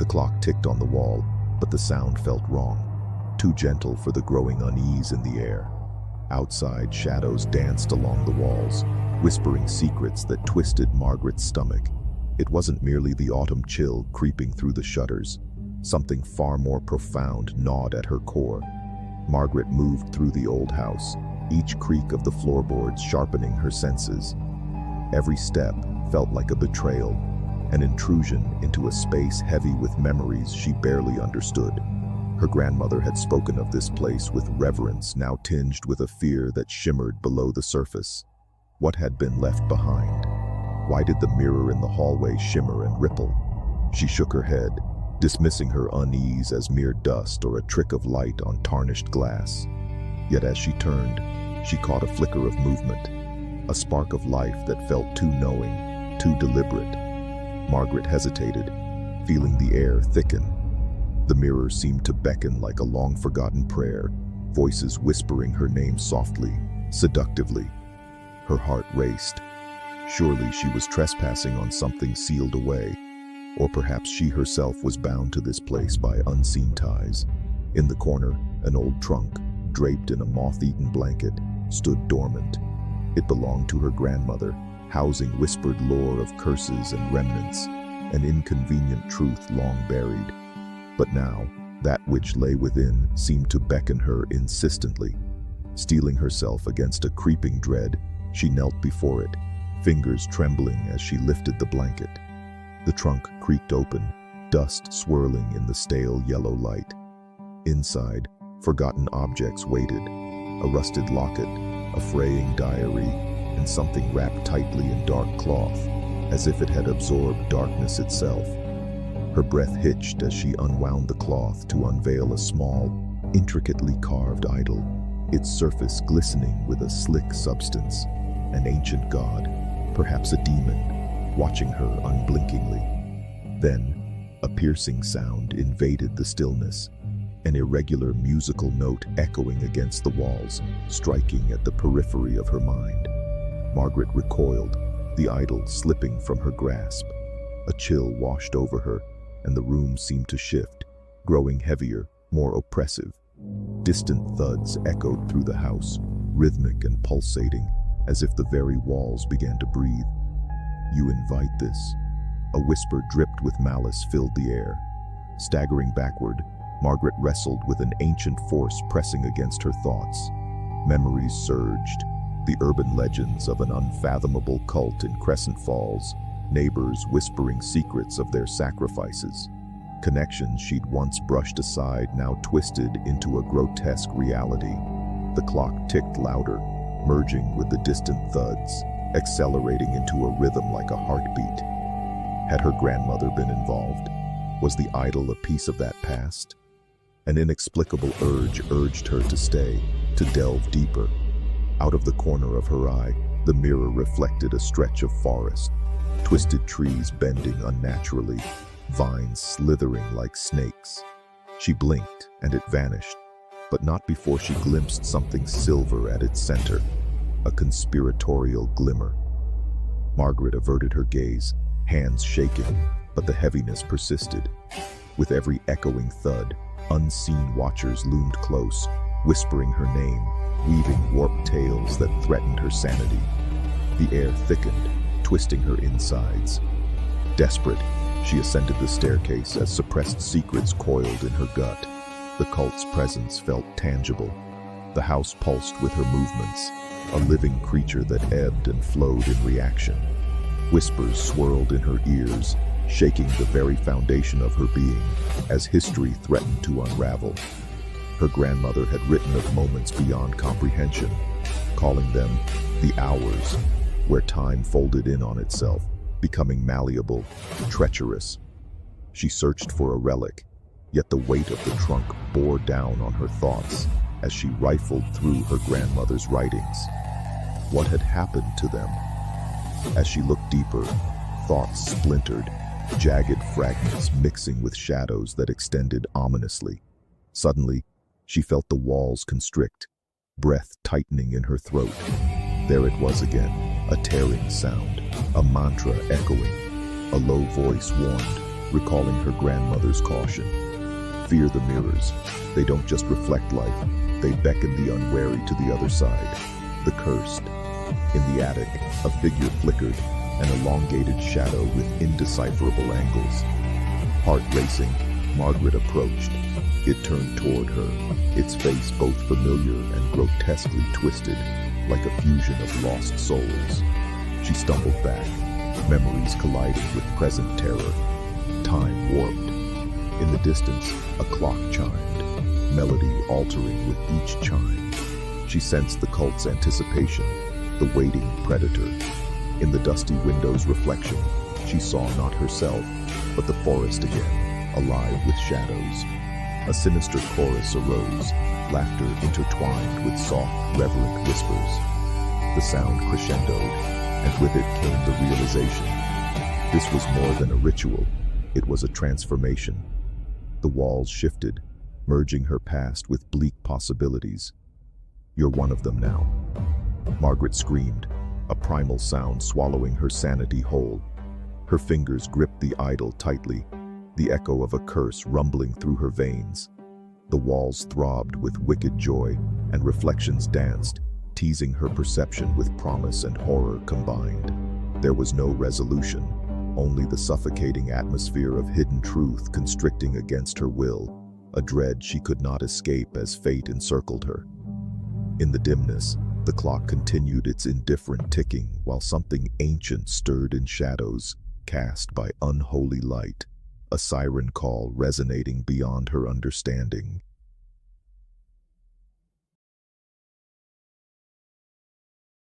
The clock ticked on the wall, but the sound felt wrong, too gentle for the growing unease in the air. Outside, shadows danced along the walls, whispering secrets that twisted Margaret's stomach. It wasn't merely the autumn chill creeping through the shutters. Something far more profound gnawed at her core. Margaret moved through the old house, each creak of the floorboards sharpening her senses. Every step felt like a betrayal, an intrusion into a space heavy with memories she barely understood. Her grandmother had spoken of this place with reverence, now tinged with a fear that shimmered below the surface. What had been left behind? Why did the mirror in the hallway shimmer and ripple? She shook her head, dismissing her unease as mere dust or a trick of light on tarnished glass. Yet as she turned, she caught a flicker of movement, a spark of life that felt too knowing, too deliberate. Margaret hesitated, feeling the air thicken. The mirror seemed to beckon like a long-forgotten prayer, voices whispering her name softly, seductively. Her heart raced. Surely she was trespassing on something sealed away, or perhaps she herself was bound to this place by unseen ties. In the corner, an old trunk, draped in a moth-eaten blanket, stood dormant. It belonged to her grandmother, housing whispered lore of curses and remnants, an inconvenient truth long buried. But now, that which lay within seemed to beckon her insistently. Steeling herself against a creeping dread, she knelt before it, fingers trembling as she lifted the blanket. The trunk creaked open, dust swirling in the stale yellow light. Inside, forgotten objects waited, a rusted locket, a fraying diary, and something wrapped tightly in dark cloth, as if it had absorbed darkness itself. Her breath hitched as she unwound the cloth to unveil a small, intricately carved idol, its surface glistening with a slick substance, an ancient god, perhaps a demon, watching her unblinkingly. Then, a piercing sound invaded the stillness, an irregular musical note echoing against the walls, striking at the periphery of her mind. Margaret recoiled, the idol slipping from her grasp. A chill washed over her, and the room seemed to shift, growing heavier, more oppressive. Distant thuds echoed through the house, rhythmic and pulsating, as if the very walls began to breathe. "You invite this?" A whisper dripped with malice filled the air. Staggering backward, Margaret wrestled with an ancient force pressing against her thoughts. Memories surged, the urban legends of an unfathomable cult in Crescent Falls, neighbors whispering secrets of their sacrifices. Connections she'd once brushed aside now twisted into a grotesque reality. The clock ticked louder, merging with the distant thuds, accelerating into a rhythm like a heartbeat. Had her grandmother been involved? Was the idol a piece of that past? An inexplicable urge urged her to stay, to delve deeper. Out of the corner of her eye, the mirror reflected a stretch of forest, twisted trees bending unnaturally, vines slithering like snakes. She blinked, and it vanished, but not before she glimpsed something silver at its center, a conspiratorial glimmer. Margaret averted her gaze, hands shaking, but the heaviness persisted. With every echoing thud, unseen watchers loomed close, whispering her name, weaving warped tales that threatened her sanity. The air thickened, twisting her insides. Desperate, she ascended the staircase as suppressed secrets coiled in her gut. The cult's presence felt tangible. The house pulsed with her movements, a living creature that ebbed and flowed in reaction. Whispers swirled in her ears, shaking the very foundation of her being as history threatened to unravel. Her grandmother had written of moments beyond comprehension, calling them the hours, where time folded in on itself, becoming malleable, treacherous. She searched for a relic, yet the weight of the trunk bore down on her thoughts as she rifled through her grandmother's writings. What had happened to them? As she looked deeper, thoughts splintered, jagged fragments mixing with shadows that extended ominously. Suddenly, she felt the walls constrict, breath tightening in her throat. There it was again, a tearing sound, a mantra echoing. A low voice warned, recalling her grandmother's caution. Fear the mirrors. They don't just reflect life, they beckon the unwary to the other side. The cursed. In the attic, a figure flickered, an elongated shadow with indecipherable angles. Heart racing, Margaret approached. It turned toward her, its face both familiar and grotesquely twisted, like a fusion of lost souls. She stumbled back, memories colliding with present terror. Time warped. In the distance, a clock chimed, melody altering with each chime. She sensed the cult's anticipation, the waiting predator. In the dusty window's reflection, she saw not herself, but the forest again, alive with shadows. A sinister chorus arose, laughter intertwined with soft, reverent whispers. The sound crescendoed, and with it came the realization. This was more than a ritual, it was a transformation. The walls shifted, merging her past with bleak possibilities. "You're one of them now." Margaret screamed, a primal sound swallowing her sanity whole. Her fingers gripped the idol tightly, the echo of a curse rumbling through her veins. The walls throbbed with wicked joy, and reflections danced, teasing her perception with promise and horror combined. There was no resolution, only the suffocating atmosphere of hidden truth constricting against her will, a dread she could not escape as fate encircled her. In the dimness, the clock continued its indifferent ticking while something ancient stirred in shadows, cast by unholy light, a siren call resonating beyond her understanding.